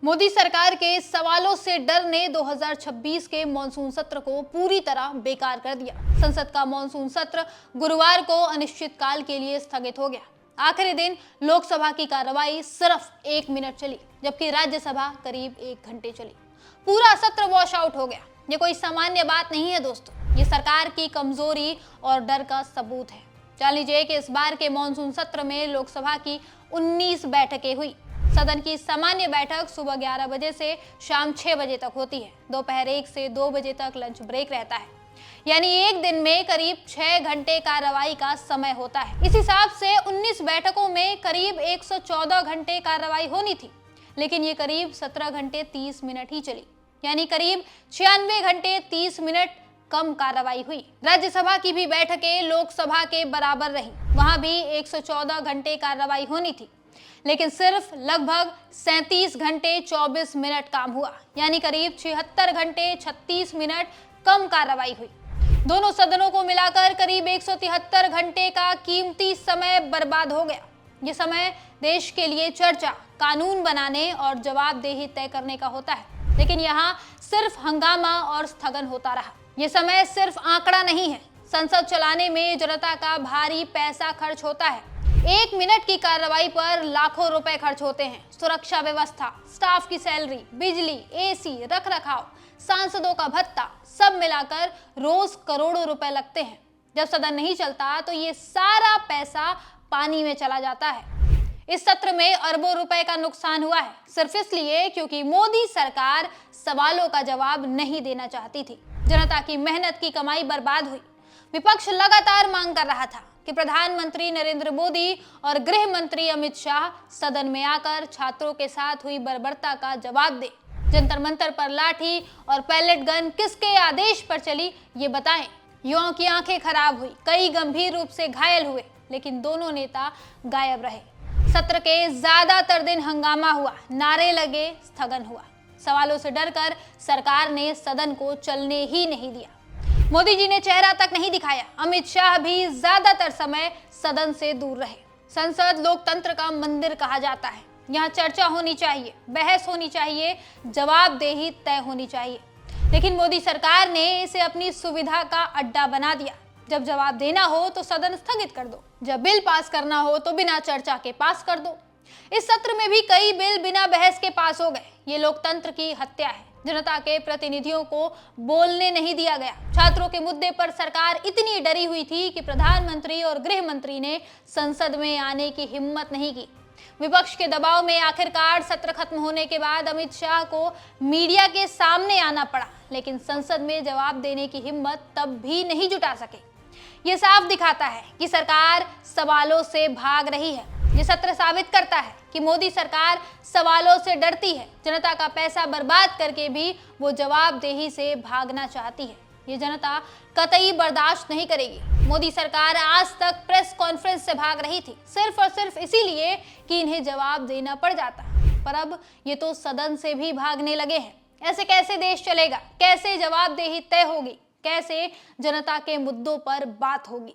मोदी सरकार के सवालों से डर ने 2026 के मॉनसून सत्र को पूरी तरह बेकार कर दिया। संसद का मॉनसून सत्र गुरुवार को अनिश्चितकाल के लिए स्थगित हो गया। आखिरी दिन लोकसभा की कार्रवाई सिर्फ 1 मिनट चली, जबकि राज्यसभा करीब 1 घंटे चली। पूरा सत्र वॉश आउट हो गया। ये कोई सामान्य बात नहीं है दोस्तों, ये सरकार की कमजोरी और डर का सबूत है। जान लीजिए कि इस बार के मॉनसून सत्र में लोकसभा की 19 बैठकें हुई। सदन की सामान्य बैठक सुबह 11 बजे से शाम 6 बजे तक होती है। दोपहर 1 से 2 बजे तक लंच ब्रेक रहता है, यानी एक दिन में करीब 6 घंटे कार्रवाई का समय होता है। इस हिसाब से 19 बैठकों में करीब 114 घंटे कार्रवाई होनी थी, लेकिन ये करीब 17 घंटे 30 मिनट ही चली, यानी करीब 96 घंटे 30 मिनट कम कार्रवाई हुई। राज्यसभा की भी बैठकें लोकसभा के बराबर रही। वहां भी 114 घंटे कार्रवाई होनी थी, लेकिन सिर्फ लगभग 37 घंटे 24 मिनट काम हुआ, यानी करीब 76 घंटे 36 मिनट कम कार्रवाई हुई। दोनों सदनों को मिलाकर करीब 173 घंटे का कीमती समय बर्बाद हो गया। ये समय देश के लिए चर्चा, कानून बनाने और जवाबदेही तय करने का होता है, लेकिन यहाँ सिर्फ हंगामा और स्थगन होता रहा। ये समय सिर्फ आंकड़ा नहीं है। संसद चलाने में जनता का भारी पैसा खर्च होता है। 1 मिनट की कार्रवाई पर लाखों रुपए खर्च होते हैं। सुरक्षा व्यवस्था, स्टाफ की सैलरी, बिजली, एसी, रखरखाव, सांसदों का भत्ता, सब मिलाकर रोज करोड़ों रुपए लगते हैं। जब सदन नहीं चलता तो ये सारा पैसा पानी में चला जाता है। इस सत्र में अरबों रुपए का नुकसान हुआ है, सिर्फ इसलिए क्योंकि मोदी सरकार सवालों का जवाब नहीं देना चाहती थी। जनता की मेहनत की कमाई बर्बाद हुई। विपक्ष लगातार मांग कर रहा था कि प्रधानमंत्री नरेंद्र मोदी और गृह मंत्री अमित शाह सदन में आकर छात्रों के साथ हुई बर्बरता का जवाब दे। जंतर मंतर पर लाठी और पैलेट गन किसके आदेश पर चली, ये बताएं। युवाओं की आंखें खराब हुई, कई गंभीर रूप से घायल हुए, लेकिन दोनों नेता गायब रहे। सत्र के ज्यादातर दिन हंगामा हुआ, नारे लगे, स्थगन हुआ। सवालों से डरकर सरकार ने सदन को चलने ही नहीं दिया। मोदी जी ने चेहरा तक नहीं दिखाया। अमित शाह भी ज्यादातर समय सदन से दूर रहे। संसद लोकतंत्र का मंदिर कहा जाता है। यहाँ चर्चा होनी चाहिए, बहस होनी चाहिए, जवाबदेही तय होनी चाहिए, लेकिन मोदी सरकार ने इसे अपनी सुविधा का अड्डा बना दिया। जब जवाब देना हो तो सदन स्थगित कर दो, जब बिल पास करना हो तो बिना चर्चा के पास कर दो। इस सत्र में भी कई बिल बिना बहस के पास हो गए। ये लोकतंत्र की हत्या है। जनता के प्रतिनिधियों को बोलने नहीं दिया गया। छात्रों के मुद्दे पर सरकार इतनी डरी हुई थी कि प्रधानमंत्री और गृह मंत्री ने संसद में आने की हिम्मत नहीं की। विपक्ष के दबाव में आखिरकार सत्र खत्म होने के बाद अमित शाह को मीडिया के सामने आना पड़ा, लेकिन संसद में जवाब देने की हिम्मत तब भी नहीं जुटा सके। ये साफ दिखाता है कि सरकार सवालों से भाग रही है। ये सत्र साबित करता है कि मोदी सरकार सवालों से डरती है। जनता का पैसा बर्बाद करके भी वो जवाबदेही से भागना चाहती है। ये जनता कतई बर्दाश्त नहीं करेगी। मोदी सरकार आज तक प्रेस कॉन्फ्रेंस से भाग रही थी, सिर्फ और सिर्फ इसीलिए कि इन्हें जवाब देना पड़ जाता, पर अब ये तो सदन से भी भागने लगे हैं। ऐसे कैसे देश चलेगा? कैसे जवाबदेही तय होगी? कैसे जनता के मुद्दों पर बात होगी?